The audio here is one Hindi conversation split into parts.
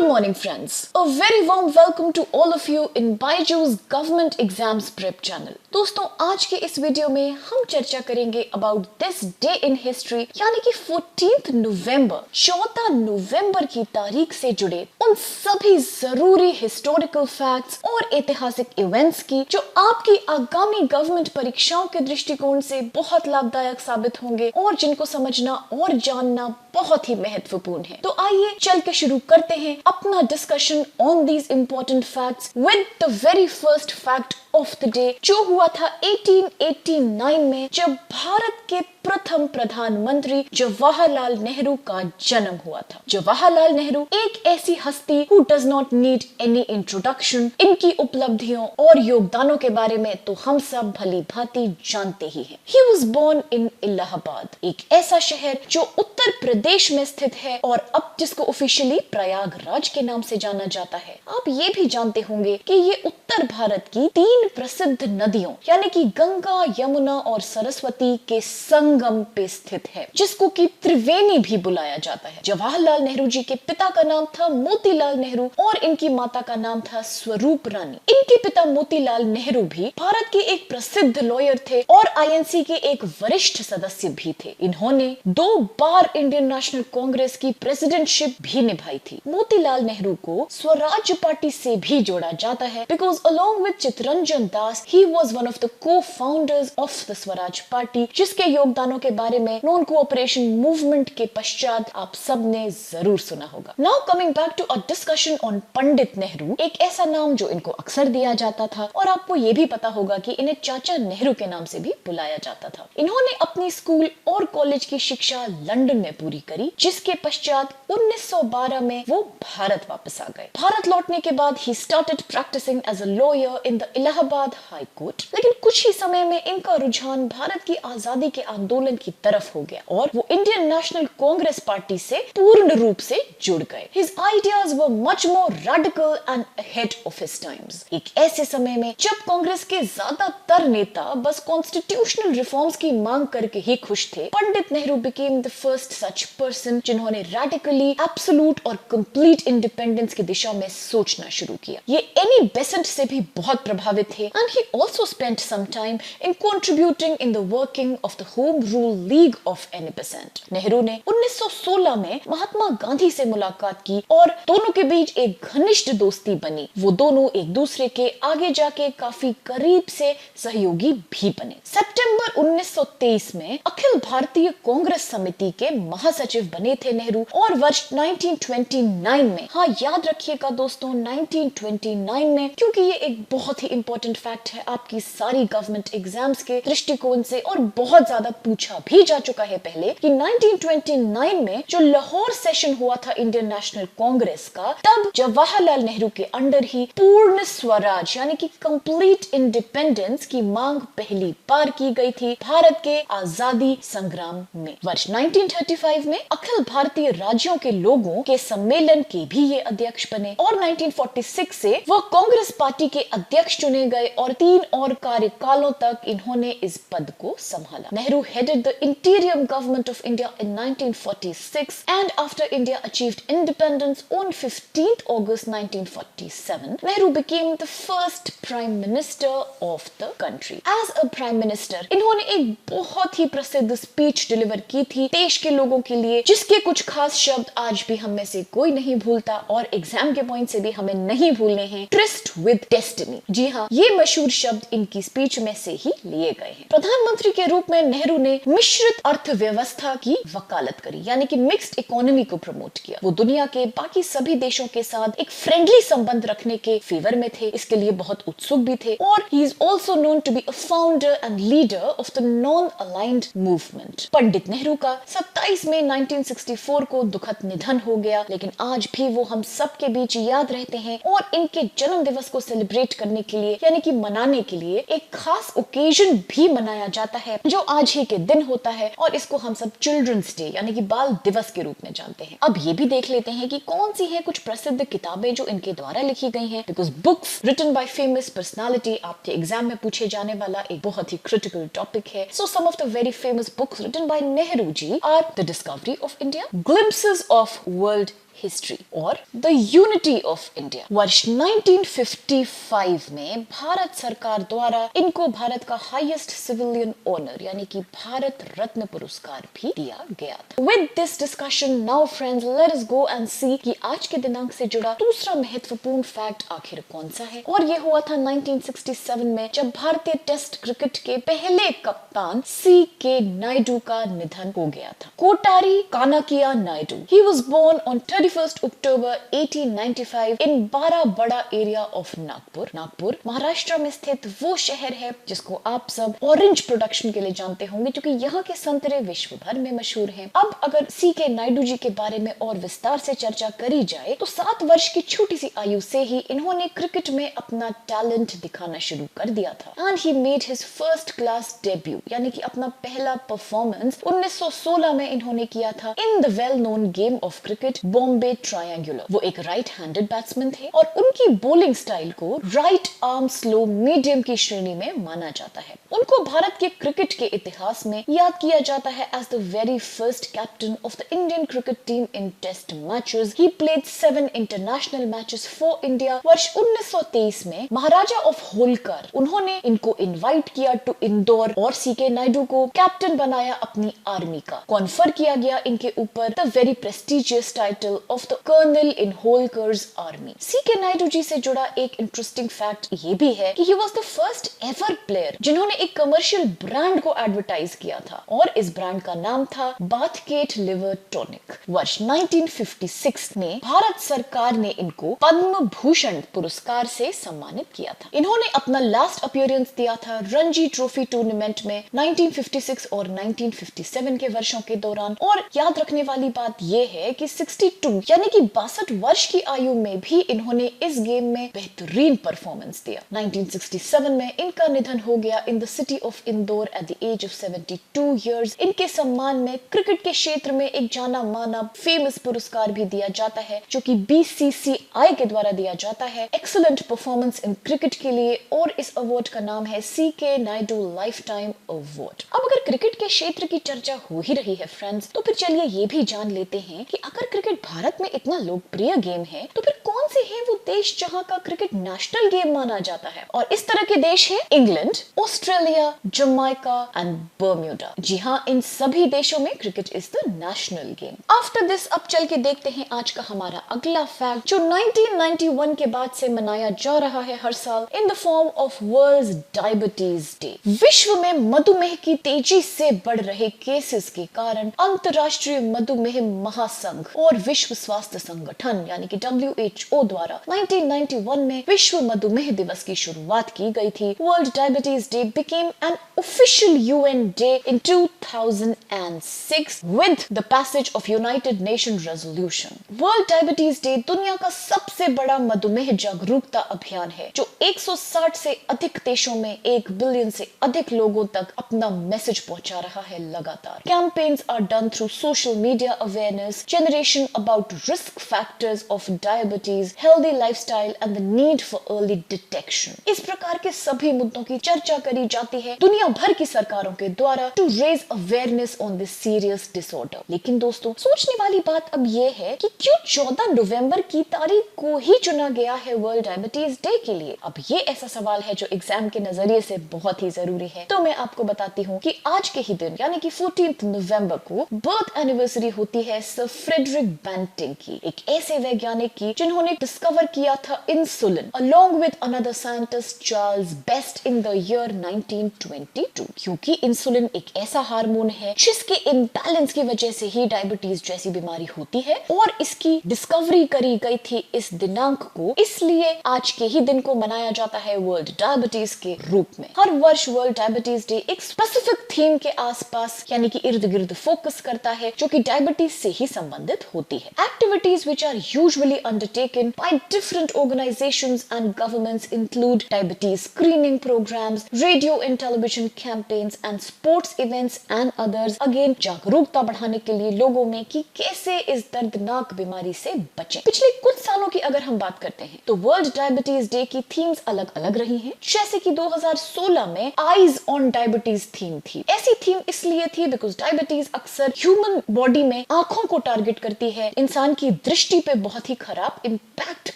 Good morning friends. A very warm welcome to all of you in Byju's Government Exams Prep channel. दोस्तों आज के इस वीडियो में हम चर्चा करेंगे about this day in history यानी कि 14 नवंबर 14 नवंबर की तारीख से जुड़े उन सभी जरूरी हिस्टोरिकल फैक्ट्स और ऐतिहासिक इवेंट्स की जो आपकी आगामी गवर्नमेंट परीक्षाओं के दृष्टिकोण से बहुत लाभदायक साबित होंगे और जिनको समझना और जानना बहुत ही महत्वपूर्ण है। तो आइए चल के शुरू करते हैं अपना discussion on these important facts with the very first fact of the day जो हुआ था 1889 में जब भारत के प्रथम प्रधानमंत्री जवाहरलाल नेहरू का जन्म हुआ था। जवाहरलाल नेहरू एक ऐसी हस्ती who does not need any introduction. इनकी उपलब्धियों और योगदानों के बारे में तो हम सब भली भांति जानते ही हैं। He was born in Allahabad, एक ऐसा शहर जो उत्तर प्रदेश में स्थित है और अब जिसको ऑफिशियली प्रयागराज के नाम से जाना जाता है। आप ये भी जानते होंगे कि ये उत्तर भारत की 3 प्रसिद्ध नदियों यानी कि गंगा, यमुना और सरस्वती के संगम पे स्थित है, जिसको कि त्रिवेणी भी बुलाया जाता है। जवाहरलाल नेहरू जी के पिता का नाम था मोतीलाल नेहरू और इनकी माता का नाम था स्वरूप रानी। इनके पिता मोतीलाल नेहरू भी भारत के एक प्रसिद्ध लॉयर थे और आईएनसी के एक वरिष्ठ सदस्य भी थे। इन्होंने 2 बार इंडियन नेशनल कांग्रेस की प्रेसिडेंटशिप भी निभाई थी। मोतीलाल नेहरू को स्वराज पार्टी से भी जोड़ा जाता है because along with Chittaranjan Das he was one of the cofounders of the Swaraj Party, जिसके योगदानों के बारे में नॉन कोऑपरेशन मूवमेंट के पश्चात आप सबने जरूर सुना होगा। Now coming back to a discussion on Pandit Nehru, एक ऐसा नाम जो इनको अक्सर दिया जाता था और आपको ये भी पता होगा कि इन्हें चाचा नेहरू के नाम से भी बुलाया जाता था। इन्होंने अपनी स्कूल और कॉलेज की शिक्षा लंदन में पूरी करी, जिसके पश्चात 1912 में वो भारत वापस आ गए। भारत लौटने के बाद ही started practising as a lawyer in the Allahabad high court, लेकिन कुछ ही समय में इनका रुझान भारत की आजादी के आंदोलन की तरफ हो गया और वो इंडियन नेशनल कांग्रेस पार्टी से पूर्ण रूप से जुड़ गए। His ideas were much more radical and ahead of his times। एक ऐसे समय में जब कांग्रेस के ज्यादातर नेता बस कॉन्स्टिट्यूशनल रिफॉर्म्स की मांग करके ही खुश थे, Pandit Nehru became the first such person जिन्होंने radically, absolute और complete independence की दिशा में सोचना शुरू किया। ये एनी बेसेंट से भी बहुत प्रभावित थे and he also spent some time in contributing in the working of the Home Rule League of Annie Besant। Nehru ने 1916 में महात्मा गांधी से मुलाकात की और दोनों के बीच एक घनिष्ठ दोस्ती बनी। वो दोनों एक दूसरे के आगे जाके काफी करीब से सहयोगी भी बने। सितंबर 1923 में अखिल भारतीय कांग्रेस समिति के महासचिव बने थे नेहरू और वर्ष 1929 में, हाँ याद रखिएगा दोस्तों 1929 में, क्योंकि ये एक बहुत ही इंपॉर्टेंट फैक्ट है आपकी सारी गवर्नमेंट एग्जाम्स के दृष्टिकोण से और बहुत ज्यादा पूछा भी जा चुका है पहले कि 1929 में जो लाहौर सेशन हुआ था इंडियन नेशनल कांग्रेस का, तब जवाहरलाल नेहरू के अंडर ही पूर्ण स्वराज यानी कि कंप्लीट इंडिपेंडेंस की मांग पहली बार की गई थी भारत के आजादी संग्राम में। वर्ष 1935 में अखिल भारतीय राज्यों के लोगों के सम्मेलन के भी ये अध्यक्ष बने और 1946 से वह कांग्रेस पार्टी के अध्यक्ष चुने गए और 3 और कार्यकालों तक इन्होंने इस पद को संभाला। Nehru headed the interim government of India in 1946 and after India achieved independence on 15th August 1947, Nehru became the first prime minister of the country। As a prime minister, इन्होंने एक बहुत ही प्रसिद्ध स्पीच डिलीवर की थी देश के लोगों के लिए, जिसके कुछ खास शब्द आज भी हम में से कोई नहीं भूलता और एग्जाम के पॉइंट से भी हमें नहीं भूलने हैं। ट्रिस्ट विद डेस्टिनी, जी हाँ, ये मशहूर शब्द इनकी स्पीच में से ही लिए गए हैं। प्रधानमंत्री के रूप में नेहरू ने मिश्रित अर्थव्यवस्था की वकालत करी यानी कि मिक्स्ड इकोनॉमी को प्रमोट किया। वो दुनिया के बाकी सभी देशों के साथ एक फ्रेंडली संबंध रखने के फेवर में थे, इसके लिए बहुत उत्सुक भी थे और he is also known to be a founder and leader of the non aligned movement. Pandit Nehru का 27 मई 1964 को दुखद निधन हो गया, लेकिन आज भी वो हम सब के बीच याद रहते हैं और इनके जन्म दिवस को सेलिब्रेट करने के लिए यानी कि मनाने के लिए एक खास ओकेजन भी मनाया जाता है जो आज ही के दिन होता है और इसको हम सब चिल्ड्रंस डे यानी कि बाल दिवस के रूप में जानते हैं। अब ये भी देख लेते हैं कि कौन सी है कुछ प्रसिद्ध किताबें जो इनके द्वारा लिखी गई हैं, because books written by famous personality आपके एग्जाम में पूछे जाने वाला एक बहुत ही क्रिटिकल टॉपिक है। So some of the very famous books written by Nehru ji are the Discovery of India, Glimpses of World History और द यूनिटी ऑफ इंडिया। वर्ष 1955 में भारत सरकार द्वारा इनको भारत का हाईएस्ट सिविलियन ऑनर यानी कि भारत रत्न पुरस्कार भी दिया गया था। With this discussion now friends let us go and see कि आज के दिनांक से जुड़ा दूसरा महत्वपूर्ण फैक्ट आखिर कौन सा है। और ये हुआ था 1967 में जब भारतीय टेस्ट क्रिकेट के पहले कप्तान C.K. नायडू का निधन हो गया था। Kottari Kanakaiya Naidu. He was born on 31st October 1895 in Barabada area of Nagpur. Nagpur Maharashtra में स्थित वो शहर है जिसको आप सब ऑरेंज प्रोडक्शन के लिए जानते होंगे क्योंकि यहाँ के संतरे विश्व भर में मशहूर हैं। अब अगर C.K. नायडू जी के बारे में और विस्तार से चर्चा करी जाए तो 7 वर्ष की छोटी सी आयु से ही इन्होंने क्रिकेट में अपना टैलेंट दिखाना शुरू कर दिया था। And he made his first class debut यानी कि अपना पहला परफॉर्मेंस 1916 में इन्होंने किया था in the well known game of cricket Bombay triangular. वो एक राइट हैंडेड बैट्समैन थे और उनकी बॉलिंग स्टाइल को राइट आर्म स्लो मीडियम की श्रेणी में माना जाता है। उनको भारत के क्रिकेट के इतिहास में याद किया जाता है as the very first captain of the Indian cricket team in test matches. He played 7 international matches for India. वर्ष 1923 में महाराजा ऑफ होलकर उन्होंने इनको इनवाइट किया टू इंदौर और C.K. नायडू को कैप्टन बनाया अपनी आर्मी का। कॉन्फर किया गया इनके ऊपर the very prestigious title of the colonel in Holkars army. C.K. Naidu ji से जुड़ा एक इंटरेस्टिंग फैक्ट ये भी है कि he was the first ever player जिन्होंने एक कमर्शियल ब्रांड को एडवर्टाइज किया था और इस ब्रांड का नाम था बाथकेट लिवर टॉनिक। वर्ष 1956 में भारत सरकार ने इनको पद्म भूषण पुरस्कार से सम्मानित किया था। इन्होंने अपना लास्ट अपीयरेंस दिया था रणजी ट्रॉफी टूर्नामेंट में 1956 और 1957 के वर्षों के दौरान। और याद रखने वाली बात यह है कि 62 यानी कि 62 वर्ष की आयु में भी इन्होंने इस गेम में बेहतरीन परफॉर्मेंस दिया। 1967 में इनका निधन हो गया in the city of Indore at the age of 72 years. इनके सम्मान में क्रिकेट के क्षेत्र में एक जाना माना फेमस पुरस्कार भी दिया जाता है जो कि BCCI के द्वारा दिया जाता है एक्सीलेंट परफॉर्मेंस इन क्रिकेट के लिए और इस अवार्ड का नाम है C.K. Naidu life time award. अब अगर क्रिकेट के क्षेत्र की चर्चा हो ही रही है फ्रेंड्स तो फिर चलिए ये भी जान लेते हैं कि अगर क्रिकेट भारत में इतना लोकप्रिय गेम है तो फिर कौन से हैं वो देश जहां का क्रिकेट नेशनल गेम माना जाता है। और इस तरह के देश हैं England, Australia, Jamaica and Bermuda. जी हाँ, इन सभी देशों में cricket is the national game. After this अब चल के देखते हैं आज का हमारा अगला फैक्ट जो 1991 के बाद से मनाया जा रहा है हर साल in the form of world diabetes day. विश्व में मधुमेह की तेजी से बढ़ रहे केसेस के कारण अंतर्राष्ट्रीय मधुमेह महासंघ और विश्व स्वास्थ्य संगठन यानी कि WHO द्वारा 1991 में विश्व मधुमेह दिवस की शुरुआत की गई थी। World diabetes day became an official UN day in 2006 with the passage of United nation resolution. World diabetes day दुनिया का सबसे बड़ा मधुमेह जागरूकता अभियान है जो 160 से अधिक देशों में 1 बिलियन से अधिक लोगों तक अपना मैसेज पहुंचा रहा है लगातार। Campaigns are done through social media awareness, generation about risk factors of diabetes, healthy lifestyle and the need for early detection. इस प्रकार के सभी मुद्दों की चर्चा करी जाती है दुनिया भर की सरकारों के द्वारा to raise awareness on this serious disorder. लेकिन दोस्तों सोचने वाली बात अब ये है कि क्यों 14 नवंबर की तारीख को ही चुना गया है वर्ल्ड डायबिटीज डे के लिए। अब ये ऐसा सवाल है जो एग्जाम के नजरिए से बहुत ही जरूरी है। तो मैं आपको बताती हूँ कि आज के ही दिन यानी कि 14 नवंबर को बर्थ एनिवर्सरी होती है सर फ्रेडरिक बेंटिंग की, एक ऐसे वैज्ञानिक की जिन्होंने डिस्कवर किया था insulin along with another scientist Charles best in the year 1922। क्योंकि इंसुलिन एक ऐसा हार्मोन है जिसके इम्बैलेंस की वजह से ही डायबिटीज जैसी बीमारी होती है और इसकी डिस्कवरी करी गई थी इस दिनांक को, इसलिए आज के ही दिन को मनाया जाता है वर्ल्ड डायबिटीज के रूप में। हर वर्ष वर्ल्ड डायबिटीज डे एक स्पेसिफिक थीम के आसपास यानी कि इर्द गिर्द फोकस करता है जो कि डायबिटीज से ही संबंधित होती है। Activities which are usually undertaken by different organisations and governments include diabetes screening programmes, radio and television campaigns and sports events and others. Again जागरूकता बढ़ाने के लिए लोगों में कि कैसे इस दर्दनाक बीमारी से बचें। पिछले कुछ सालों की अगर अगर हम बात करते हैं तो वर्ल्ड डायबिटीज डे की थीम्स अलग अलग रही हैं। जैसे कि 2016 में आईज ऑन डायबिटीज थीम थी। ऐसी थीम इसलिए थी बिकॉज डायबिटीज अक्सर ह्यूमन बॉडी में आंखों को टारगेट करती है, इंसान की दृष्टि पे बहुत ही खराब इम्पैक्ट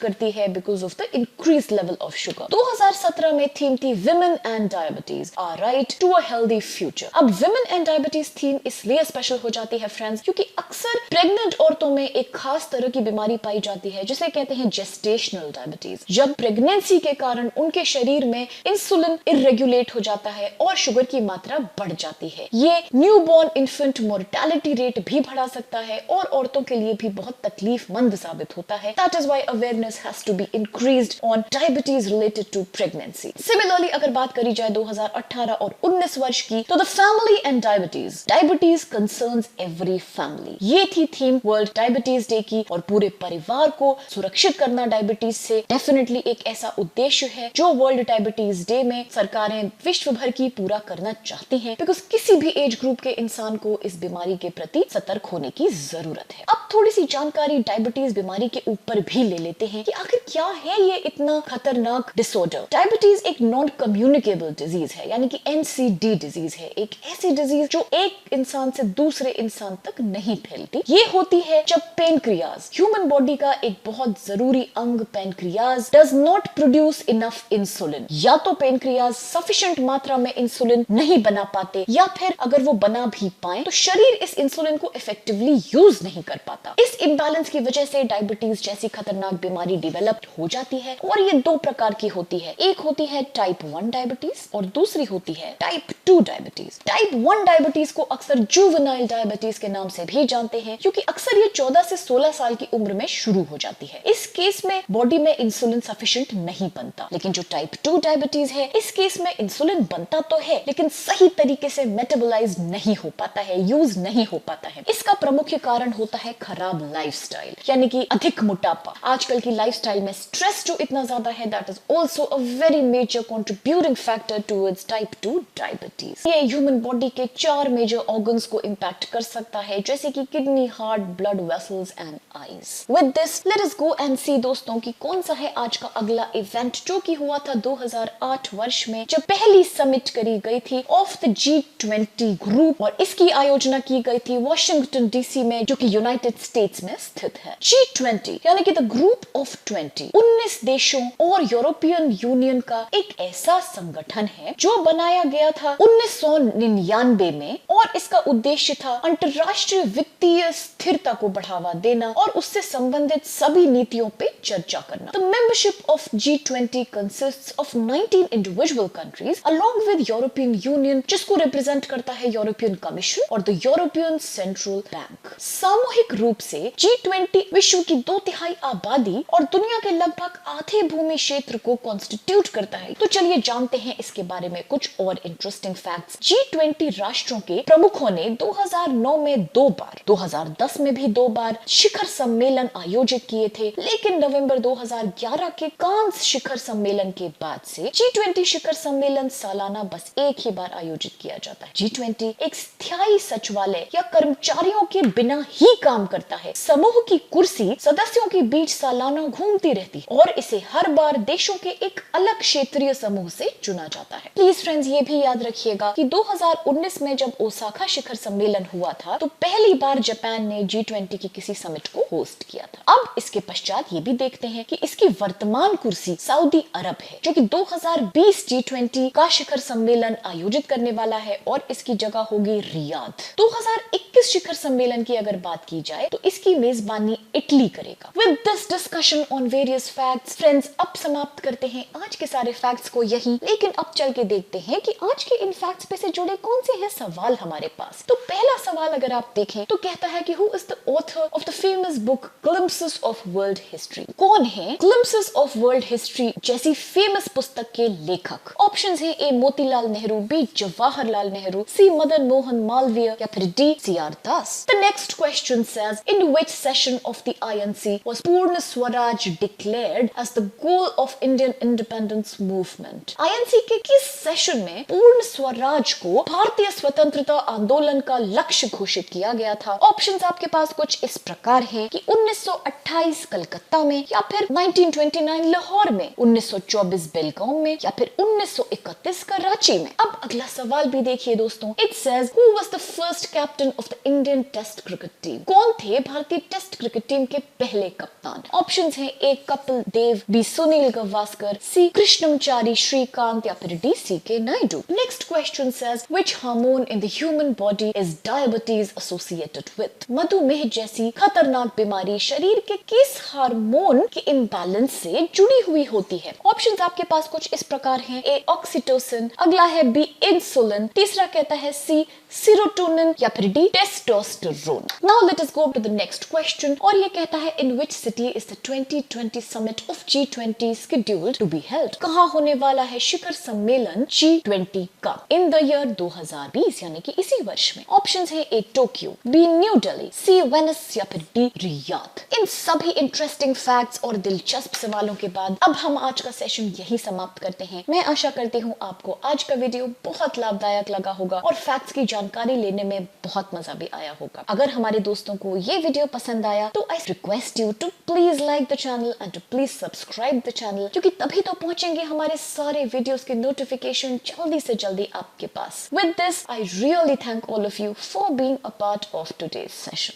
करती है because of the increase level of sugar. 2017 में थीम थी women and diabetes are right to a healthy future. अब विमेन एंड डायबिटीज थीम इसलिए स्पेशल हो जाती है फ्रेंड्स क्योंकि अक्सर प्रेग्नेंट औरतों में एक खास तरह की बीमारी पाई जाती है जिसे कहते हैं जेस्टेशनल डायबिटीज। जब प्रेगनेंसी के कारण उनके शरीर में इंसुलिन इरेगुलेट हो जाता है और शुगर की मात्रा बढ़ जाती है। ये न्यूबॉर्न इन्फेंट मोर्टेलिटी रेट भी बढ़ा सकता है और औरतों के लिए भी बहुत तकलीफमंद साबित होता है। That is why awareness has to be increased on diabetes related to pregnancy. Similarly अगर बात करी जाए 2018 और 19 वर्ष की तो the family and diabetes concerns every family. ये थी थीम वर्ल्ड डायबिटीज डे की और पूरे परिवार को सुरक्षित करना डायबिटीज से डेफिनेटली एक ऐसा उद्देश्य है जो वर्ल्ड डायबिटीज डे में सरकारें विश्व भर की पूरा करना चाहती हैं बिकॉज किसी भी एज ग्रुप के इंसान को इस बीमारी के प्रति सतर्क होने की जरूरत है। अब थोड़ी सी जानकारी डायबिटीज बीमारी के ऊपर भी ले लेते हैं कि आखिर क्या है ये इतना खतरनाक डिसऑर्डर। डायबिटीज एक नॉन कम्युनिकेबल डिजीज है यानी कि NCD डिजीज है, एक ऐसी डिजीज जो एक इंसान से दूसरे इंसान तक नहीं फैलती। ये होती है जब पेनक्रियाज, ह्यूमन बॉडी का एक बहुत जरूरी अंग pancreas, does not produce enough insulin. या तो पेनक्रियाज सफिशिएंट मात्रा में इंसुलिन नहीं बना पाते या फिर अगर वो बना भी पाए तो शरीर इस इंसुलिन को इफेक्टिवली यूज नहीं कर पाता। इस इम्बैलेंस की वजह से डायबिटीज जैसी खतरनाक बीमारी डेवलप हो जाती है और ये दो प्रकार की होती है। एक होती है टाइप 1 डायबिटीज और दूसरी होती है टाइप 2 डायबिटीज। टाइप 1 डायबिटीज को अक्सर जुवेनाइल डायबिटीज के नाम से भी जानते हैं क्योंकि अक्सर ये 14 से 16 साल की उम्र में शुरू हो जाती है। इस केस में बॉडी में इंसुलिन सफिशिएंट नहीं बनता। लेकिन जो टाइप 2 डायबिटीज है इस केस में इंसुलिन बनता तो है लेकिन सही तरीके से मेटाबोलाइज नहीं हो पाता है, यूज नहीं हो पाता है। इसका प्रमुख कारण होता है खराब लाइफस्टाइल यानी कि अधिक मोटापा। आजकल की लाइफस्टाइल में स्ट्रेस जो इतना ज्यादा है that is also a very major contributing factor towards type 2 diabetes. ये ह्यूमन बॉडी के 4 मेजर ऑर्गन्स को इंपैक्ट कर सकता है जैसे कि kidney, heart, blood vessels and eyes. With this let us go and see दोस्तों कि कौन सा है आज का अगला इवेंट जो कि हुआ था 2008 वर्ष में जब पहली समिट करी गई थी ऑफ द G20 ग्रुप और इसकी आयोजना की गई थी वॉशिंगटन डीसी में जो कि यूनाइटेड स्टेट्स में स्थित है। G20 यानी कि द ग्रुप ऑफ 20 19 देशों और यूरोपियन यूनियन का एक ऐसा संगठन है जो बनाया गया था 1999 में और इसका उद्देश्य था अंतरराष्ट्रीय वित्तीय स्थिरता को बढ़ावा देना और उससे संबंधित सभी नीतियों पे चर्चा करना। The membership of G20 consists of 19 individual countries along with European Union जिसको रिप्रेजेंट करता है यूरोपियन कमीशन और द यूरोपियन सेंट्रल बैंक। सामूहिक रूप से G20 विश्व की 2/3 आबादी और दुनिया के लगभग आधे भूमि क्षेत्र को कॉन्स्टिट्यूट करता है। तो चलिए जानते हैं इसके बारे में कुछ और इंटरेस्टिंग फैक्ट्स। G20 राष्ट्रों के प्रमुखों ने 2009 में 2 बार, 2010 में भी 2 बार शिखर सम्मेलन आयोजित किए थे लेकिन नवंबर 2011 के कांस शिखर सम्मेलन के बाद से G20 शिखर सम्मेलन सालाना बस एक ही बार आयोजित किया जाता है। G20 एक स्थायी सचिवालय या कर्मचारियों के बिना ही काम करता है। समूह की कुर्सी सदस्यों के बीच सालाना घूमती रहती है और इसे हर बार देशों के एक अलग क्षेत्रीय समूह से चुना जाता है। प्लीज फ्रेंड्स ये भी याद रखिएगा कि 2019 में जब ओसाका शिखर सम्मेलन हुआ था तो पहली बार जापान ने G20 की किसी समिट को होस्ट किया था। अब इसके पश्चात ये भी देखते हैं कि इसकी वर्तमान कुर्सी सऊदी अरब है जो कि 2020 G20 का शिखर सम्मेलन आयोजित करने वाला है और इसकी जगह होगी रियाद। 2021 शिखर सम्मेलन की अगर बात की जाए तो इसकी मेजबानी इटली करेगा। With this discussion on various facts friends अब समाप्त करते हैं आज के सारे फैक्ट्स को यहीं, लेकिन अब चल के देखते हैं कि आज के इन फैक्ट्स पे से जुड़े कौन से हैं सवाल हमारे पास। तो पहला सवाल अगर आप देखें तो कहता है कि who is the author of the famous book glimpses of World history. कौन है ग्लिम्पसेस ऑफ वर्ल्ड हिस्ट्री जैसी फेमस पुस्तक के लेखक? ऑप्शंस हैं ए मोतीलाल नेहरू, बी जवाहरलाल नेहरू, सी मदन मोहन मालवीय या फिर D CR Das. The next question says in which session of the INC was Purna Swaraj declared as the goal of Indian independence movement? INC के किस सेशन में पूर्ण स्वराज को, भारतीय स्वतंत्रता का आंदोलन का लक्ष्य घोषित किया गया था? ऑप्शंस आपके पास कुछ इस प्रकार हैं कि 1928 कलकत्ता में, या फिर 1929 लाहौर में, 1924 बेलगाम में, या फिर 1931 कराची में। अब अगला सवाल भी देखिए दोस्तों। It says who was the first captain of the Indian test cricket team? कौन थे भारतीय टेस्ट क्रिकेट टीम के पहले कप्तान? ऑप्शंस हैं ए कपिल देव, बी सुनील गावस्कर, सी कृष्णमचारी श्रीकांत, या फिर डी सी के Naidu. Next question says which hormone in the human body is diabetes associated with? मधुमेह जैसी खतरनाक बीमारी शरीर के किस हार्मोन के इम्बैलेंस से जुड़ी हुई होती है? ऑप्शंस आपके पास कुछ इस प्रकार हैं। ए ऑक्सीटोसिन, अगला है बी इंसुलिन, तीसरा कहता है सी सीरोटोनिन, या फिर D testosterone. Now let us go to the next question, और ये कहता है in which city is the 2020 summit of G20 scheduled to be held? कहां होने वाला है शिखर सम्मेलन G20 का इन द ईयर 2020, यानी कि इसी वर्ष में? ऑप्शंस है ए टोक्यो, बी न्यू दिल्ली, सी वेनिस, या फिर डी रियाद। इन सभी इंटरेस्टिंग फैक्ट्स और दिलचस्प सवालों के बाद अब हम आज का सेशन यही समाप्त करते हैं। मैं आशा करती हूँ आपको आज का वीडियो बहुत लाभदायक लगा होगा और फैक्ट्स की जानकारी लेने में बहुत मजा भी आया होगा। अगर हमारे दोस्तों को ये वीडियो पसंद आया तो I request you to please like the channel and to please subscribe the channel, क्योंकि तभी तो पहुंचेंगे हमारे सारे वीडियोस के नोटिफिकेशन जल्दी से जल्दी आपके पास। With this I really thank all of you for being a part of today's session.